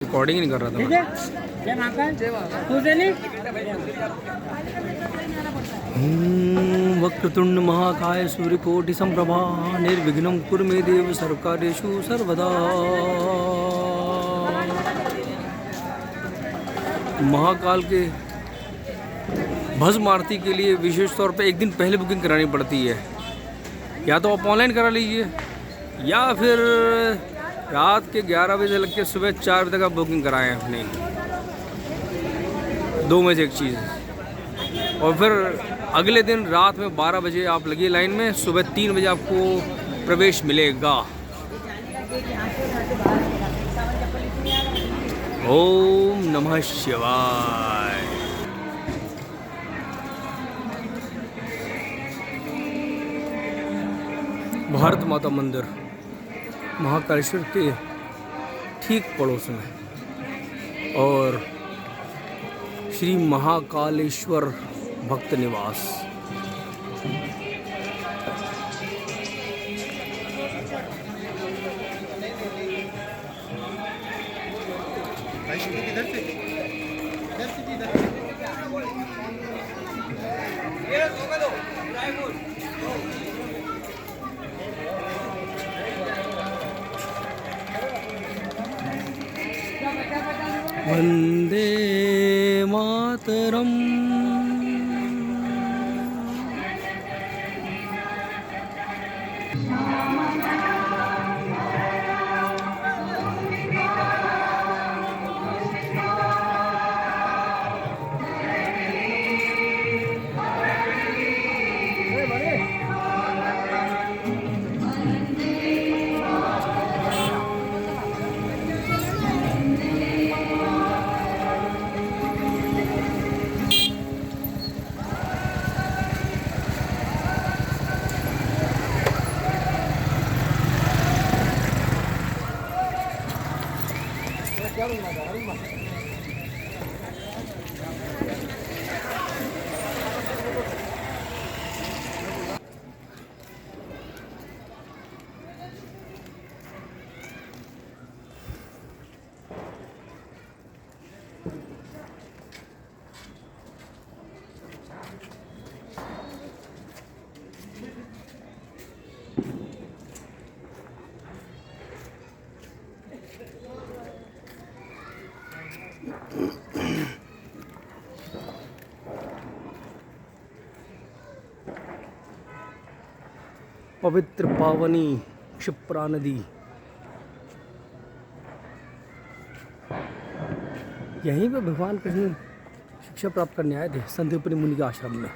Recording नहीं कर रहा था ठीक मैं। है। जय महाकाल। पूजे नहीं। वक्रतुंड महाकाय सूर्यकोटि संप्रभा निर्विघ्नं कुरु मे देव सर्वकार्येषु सर्वदा। महाकाल के भस्म आरती के लिए विशेष तौर पे एक दिन पहले बुकिंग करानी पड़ती है। या तो आप ऑनलाइन करा लीजिए या फिर रात के 11 बजे से लग के सुबह 4 बजे तक आप बुकिंग कराएं अपनी, दो में से एक चीज़। और फिर अगले दिन रात में 12 बजे आप लगिए लाइन में, सुबह 3 बजे आपको प्रवेश मिलेगा। ओम नमः शिवाय। भारत माता मंदिर महाकालेश्वर के ठीक पड़ोस में और श्री महाकालेश्वर भक्त निवास। वंदे मातरम। पवित्र पावनी क्षिप्रा नदी, यहीं पे भगवान कृष्ण शिक्षा प्राप्त करने आए थे संदीपनी मुनि के आश्रम में।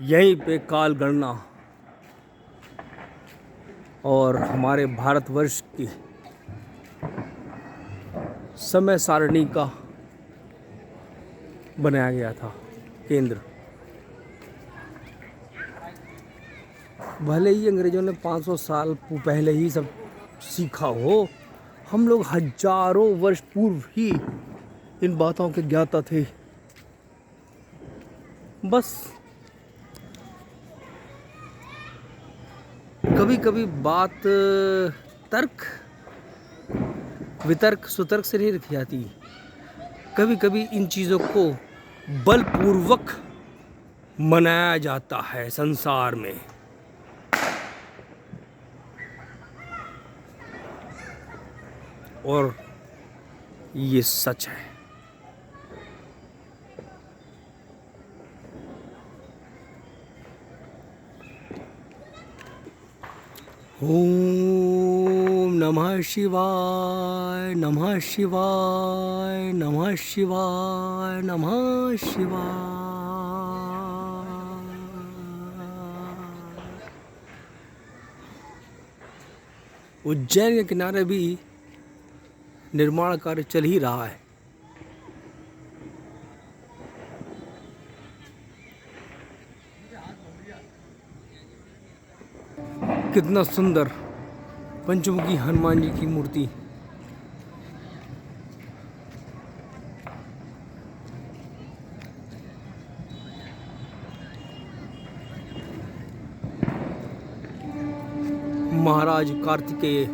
यहीं पे काल गणना और हमारे भारतवर्ष की समय सारणी का बनाया गया था केंद्र। भले ही अंग्रेजों ने 500 साल पहले ही सब सीखा हो, हम लोग हजारों वर्ष पूर्व ही इन बातों के ज्ञाता थे। बस कभी कभी बात तर्क वितर्क सुतर्क से नहीं रखी जाती। कभी कभी इन चीज़ों को बलपूर्वक मनाया जाता है संसार में। और ये सच है। ओम नमः शिवाय, नमः शिवाय, नमः शिवाय, नमः शिवाय। उज्जैन के किनारे भी निर्माण कार्य चल ही रहा है। कितना सुंदर पंचमुखी हनुमान जी की मूर्ति। महाराज कार्तिकेय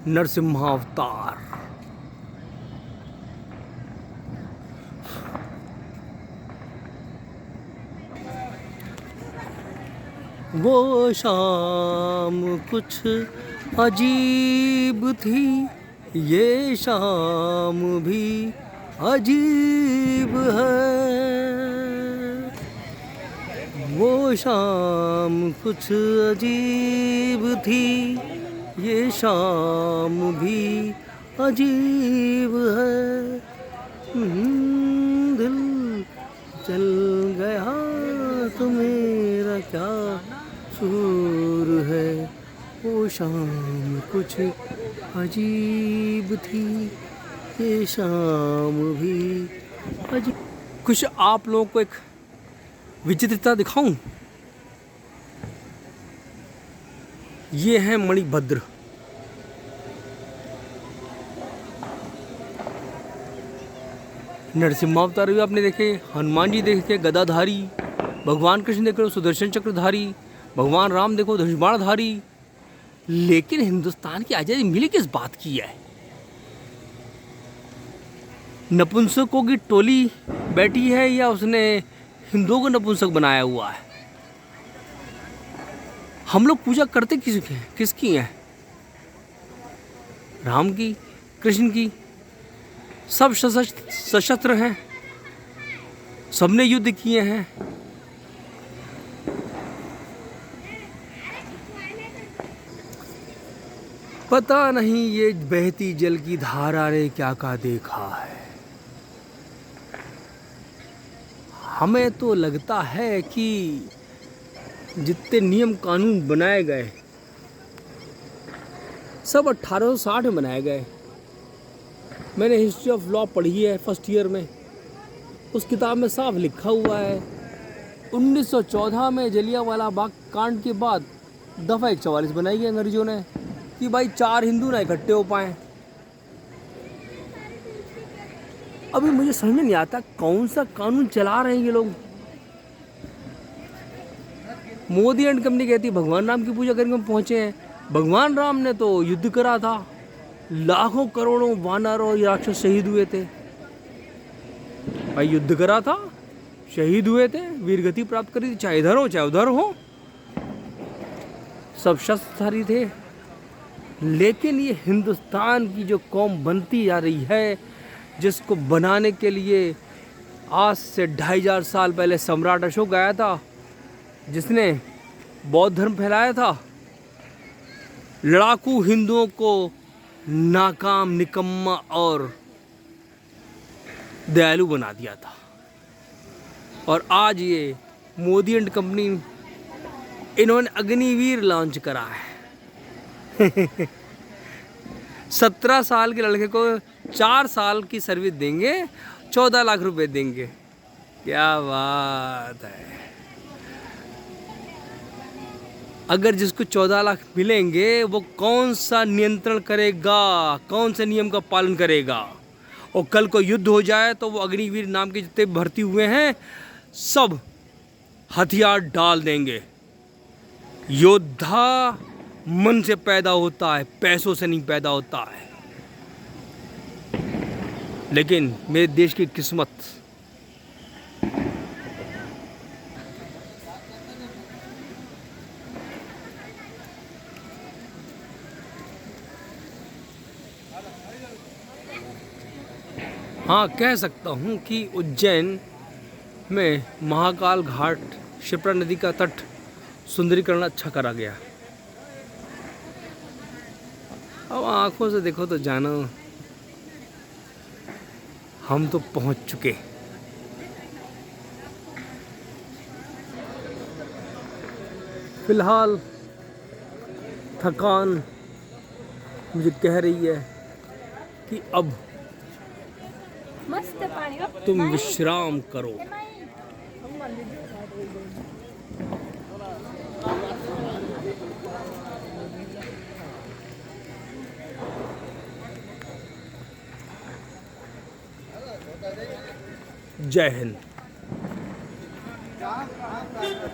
नरसिम्हावतार। वो शाम कुछ अजीब थी, ये शाम भी अजीब है। वो शाम कुछ अजीब थी, ये शाम भी अजीब है। दिल चल गया तो मेरा क्या कसूर है। वो शाम कुछ अजीब थी, ये शाम भी अजीब। कुछ आप लोगों को एक विचित्रता दिखाऊं। ये है मणिभद्र। नरसिम्हावतार भी आपने देखे, हनुमान जी देखे गदाधारी, भगवान कृष्ण देखो सुदर्शन चक्रधारी, भगवान राम देखो धनुषबाणधारी। लेकिन हिंदुस्तान की आज़ादी मिली किस बात की है? नपुंसकों की टोली बैठी है या उसने हिंदुओं को नपुंसक बनाया हुआ है? हम लोग पूजा करते किसकी है? राम की, कृष्ण की। सब सशस्त्र हैं, सबने युद्ध किए हैं। पता नहीं ये बहती जल की धारा ने क्या क्या देखा है। हमें तो लगता है कि जितने नियम कानून बनाए गए सब 1860 में बनाए गए। मैंने हिस्ट्री ऑफ लॉ पढ़ी है फर्स्ट ईयर में, उस किताब में साफ लिखा हुआ है 1914 में जलियांवाला बाग कांड के बाद दफ़ा 144 बनाई गई अंग्रेजों ने कि भाई 4 हिंदू ना इकट्ठे हो पाए। अभी मुझे समझ में नहीं आता कौन सा कानून चला रहे हैं ये लोग। मोदी एंड कंपनी कहती है भगवान राम की पूजा करके हम पहुंचे हैं। भगवान राम ने तो युद्ध करा था, लाखों करोड़ों वानर और राक्षस शहीद हुए थे। भाई युद्ध करा था, शहीद हुए थे, वीरगति प्राप्त करी थी, चाहे इधर हो चाहे उधर हो, सब शस्त्रधारी थे। लेकिन ये हिंदुस्तान की जो कौम बनती जा रही है, जिसको बनाने के लिए आज से 2500 साल पहले सम्राट अशोक आया था, जिसने बौद्ध धर्म फैलाया था, लड़ाकू हिंदुओं को नाकाम, निकम्मा और दयालु बना दिया था। और आज ये मोदी एंड कंपनी, इन्होंने अग्निवीर लॉन्च करा है। 17 साल के लड़के को 4 साल की सर्विस देंगे, 14 लाख रुपए देंगे। क्या बात है। अगर जिसको 14 लाख मिलेंगे वो कौन सा नियंत्रण करेगा, कौन से नियम का पालन करेगा? और कल को युद्ध हो जाए तो वो अग्निवीर नाम के जितने भर्ती हुए हैं सब हथियार डाल देंगे। योद्धा मन से पैदा होता है, पैसों से नहीं पैदा होता है। लेकिन मेरे देश की किस्मत हाँ, कह सकता हूँ कि उज्जैन में महाकाल घाट, शिप्रा नदी का तट सुंदरीकरण अच्छा करा गया। अब आंखों से देखो तो जानो, हम तो पहुंच चुके। फिलहाल थकान मुझे कह रही है कि अब तुम विश्राम करो। जय हिंद।